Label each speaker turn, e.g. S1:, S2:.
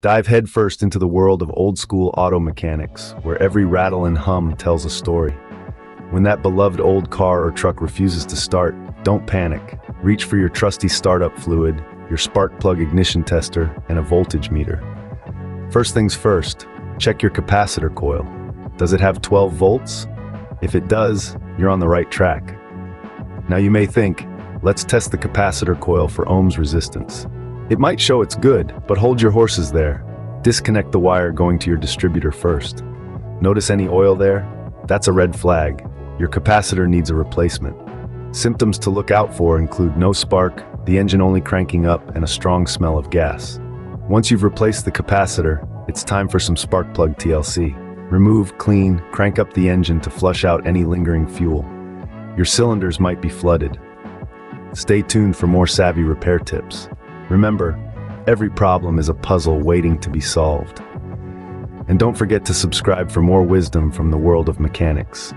S1: Dive headfirst into the world of old-school auto mechanics, where every rattle and hum tells a story. When that beloved old car or truck refuses to start, don't panic. Reach for your trusty startup fluid, your spark plug ignition tester, and a voltage meter. First things first, check your capacitor coil. Does it have 12 volts? If it does, you're on the right track. Now you may think, let's test the capacitor coil for ohms resistance. It might show it's good, but hold your horses there. Disconnect the wire going to your distributor first. Notice any oil there? That's a red flag. Your capacitor needs a replacement. Symptoms to look out for include no spark, the engine only cranking up, and a strong smell of gas. Once you've replaced the capacitor, it's time for some spark plug TLC. Remove, clean, crank up the engine to flush out any lingering fuel. Your cylinders might be flooded. Stay tuned for more savvy repair tips. Remember, every problem is a puzzle waiting to be solved. And don't forget to subscribe for more wisdom from the world of mechanics.